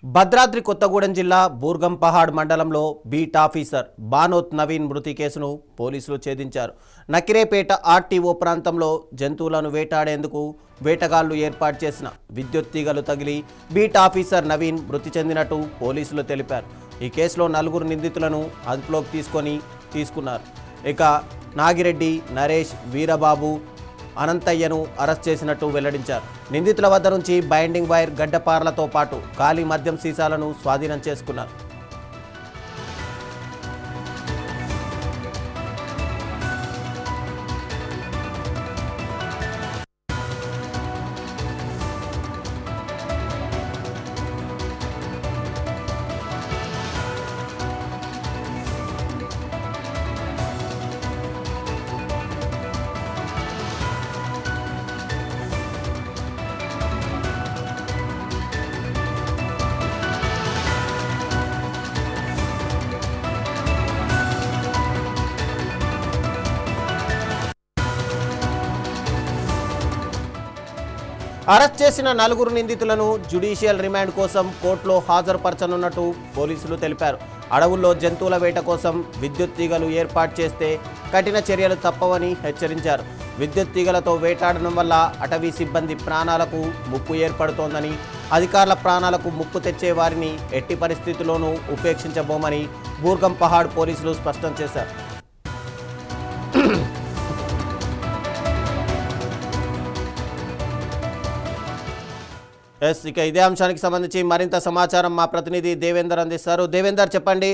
భద్రాద్రి కొత్తగూడెం జిల్లా బూర్గంపహాడ్ మండలంలో beat officer Banoth Naveen మృతి కేసును పోలీసులు ఛేదించారు. నకిరేపేట ఆర్టీఓ ప్రాంతంలో జంతువులను వేటాడేందుకు వేటగాళ్లు ఏర్పాటు చేసిన విద్యుత్ తీగలు తగిలి బీట్ ఆఫీసర్ నవీన్ మృతి చెందినట్టు పోలీసులు తెలిపారు. ఈ కేసులో 4 నిందితులను అదుపులోకి తీసుకున్నారు. ఇక నాగిరెడ్డి, నరేష్, వీరబాబు, అనంతయ్యను అరెస్ట్ చేసినట్టు వెల్లడించారు. నిందితుల వద్ద నుంచి బైండింగ్ వైర్, గడ్డపార్లతో పాటు ఖాళీ మద్యం సీసాలను స్వాధీనం చేసుకున్నారు. అరెస్ట్ చేసిన 4 నిందితులను జ్యుడిషియల్ రిమాండ్ కోసం కోర్టులో హాజరుపరచనున్నట్టు పోలీసులు తెలిపారు. అడవుల్లో జంతువుల వేట కోసం విద్యుత్ తీగలు ఏర్పాటు చేస్తే కఠిన చర్యలు తప్పవని హెచ్చరించారు. విద్యుత్ తీగలతో వేటాడడం వల్ల అటవీ సిబ్బంది ప్రాణాలకు ముప్పు ఏర్పడుతోందని, అధికారుల ప్రాణాలకు ముప్పు తెచ్చే వారిని ఎట్టి పరిస్థితుల్లోనూ ఉపేక్షించబోమని బూర్గంపహాడ్ పోలీసులు స్పష్టం చేశారు. ఇక ఇదే అంశానికి సంబంధించి మరింత సమాచారం మా ప్రతినిధి దేవేందర్ అందిస్తారు. దేవేందర్, చెప్పండి.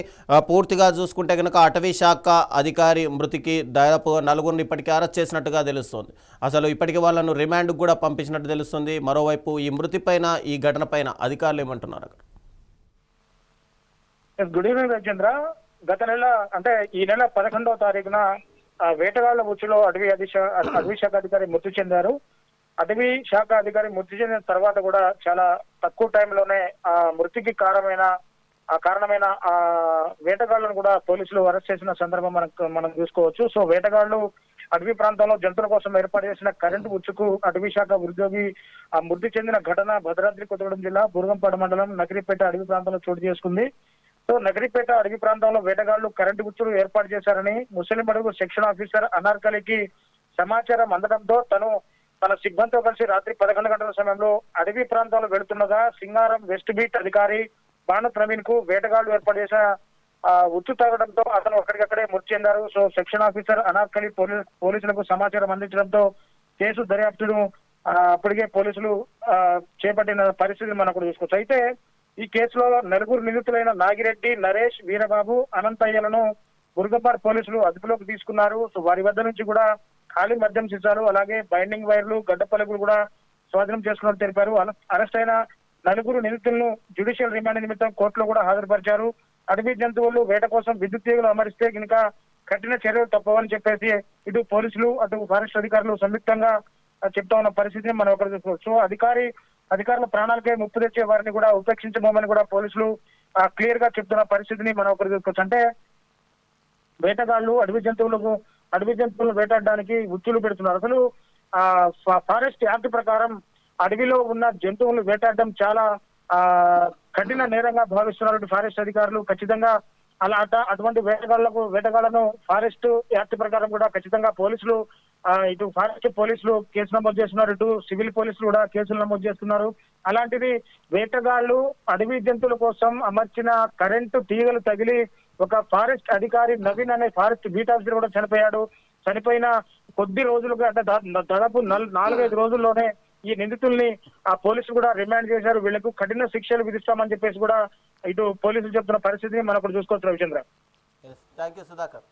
పూర్తిగా చూసుకుంటే కనుక అటవీ శాఖ అధికారి మృతికి దాదాపు 4 ఇప్పటికీ అరెస్ట్ చేసినట్టుగా తెలుస్తుంది. అసలు ఇప్పటికీ వాళ్ళను రిమాండ్కు కూడా పంపించినట్టు తెలుస్తుంది. మరోవైపు ఈ మృతి పైన, ఈ ఘటన పైన అధికారులు ఏమంటున్నారు అక్కడ? Good evening Rajendra. గత నెల అంటే ఈ నెల 11వ తారీఖున వేటగాళ్ల ఉచ్చులో అటవీ శాఖ అధికారి మృతి చెందారు. అటవీ శాఖ అధికారి మృతి చెందిన తర్వాత కూడా చాలా తక్కువ టైంలోనే ఆ మృతికి కారణమైన ఆ వేటగాళ్లను కూడా పోలీసులు అరెస్ట్ చేసిన సందర్భం మనం చూసుకోవచ్చు. సో వేటగాళ్లు అటవీ ప్రాంతంలో జంతువుల కోసం ఏర్పాటు చేసిన కరెంటు ఉచ్చుకు అటవీ శాఖ ఉద్యోగి మృతి చెందిన ఘటన భద్రాద్రి కొత్తగూడెం జిల్లా బూర్గంపాడు మండలం నకిరేపేట అడవి ప్రాంతంలో చోటు చేసుకుంది. సో నకిరేపేట అడవి ప్రాంతంలో వేటగాళ్లు కరెంటు ఉచ్చులు ఏర్పాటు చేశారని ముస్లిం అడుగు సెక్షన్ ఆఫీసర్ అనార్కలికి సమాచారం అందడంతో తన సిబ్బందితో కలిసి రాత్రి 11 గంటల సమయంలో అడవి ప్రాంతంలో వెళుతుండగా సింగారం వెస్ట్ బీట్ అధికారి బానోత్ నవీన్ కు వేటగాళ్లు ఏర్పాటు చేసిన ఉచ్చు తాగడంతో అతను అక్కడికక్కడే మృతి చెందారు. సో సెక్షన్ ఆఫీసర్ అనార్కలి పోలీసులకు సమాచారం అందించడంతో కేసు దర్యాప్తును అప్పటికే పోలీసులు చేపట్టిన పరిస్థితిని మనం కూడా చూసుకోవచ్చు. అయితే ఈ కేసులో 4 నిందితులైన నాగిరెడ్డి, నరేష్, వీరబాబు, అనంతయ్యలను బూర్గంపహాడ్ పోలీసులు అదుపులోకి తీసుకున్నారు. సో వారి వద్ద నుంచి కూడా ఖాళీ మద్యం సీసాలు, అలాగే బైండింగ్ వైర్లు, గడ్డ పలుకులు కూడా స్వాధీనం చేసుకున్నట్టు తెలిపారు. అరెస్ట్ అయిన 4 నిందితులను జ్యుడిషియల్ రిమాండ్ నిమిత్తం కోర్టులో కూడా హాజరుపరిచారు. అటవీ జంతువులు వేట కోసం విద్యుత్ తీగలు అమరిస్తే కనుక కఠిన చర్యలు తప్పవని చెప్పేసి ఇటు పోలీసులు, అటు ఫారెస్ట్ అధికారులు సంయుక్తంగా చెప్తా ఉన్న పరిస్థితిని మనం ఒకరు చూసుకోవచ్చు. అధికారుల ప్రాణాలకే ముప్పు తెచ్చే వారిని కూడా ఉపేక్షించబోమని కూడా పోలీసులు క్లియర్ గా చెప్తున్న పరిస్థితిని మనం ఒకరు చూసుకోవచ్చు. అంటే వేటగాళ్లు అడవి జంతువులను వేటాడడానికి ఉచ్చులు పెడుతున్నారు. అసలు ఫారెస్ట్ యాక్ట్ ప్రకారం అడవిలో ఉన్న జంతువులను వేటాడడం చాలా కఠిన నేరంగా భావిస్తున్నారు ఫారెస్ట్ అధికారులు. ఖచ్చితంగా అటువంటి వేటగాళ్లను ఫారెస్ట్ యాక్ట్ ప్రకారం కూడా ఖచ్చితంగా పోలీసులు, ఇటు ఫారెస్ట్ పోలీసులు కేసు నమోదు చేస్తున్నారు, ఇటు సివిల్ పోలీసులు కూడా కేసులు నమోదు చేస్తున్నారు. అలాంటిది వేటగాళ్లు అడవి జంతువుల కోసం అమర్చిన కరెంటు తీగలు తగిలి ఒక ఫారెస్ట్ అధికారి నవీన్ అనే ఫారెస్ట్ బీట్ ఆఫీసర్ కూడా చనిపోయిన కొద్ది రోజులుగా, అంటే దాదాపు 4-5 రోజుల్లోనే ఈ నిందితుల్ని పోలీసులు కూడా రిమాండ్ చేశారు. వీళ్లకు కఠిన శిక్షలు విధిస్తామని చెప్పేసి కూడా ఇటు పోలీసులు చెప్తున్న పరిస్థితిని మనం కూడా చూసుకోవచ్చు రవిచంద్ర. Thank you Sudhakar.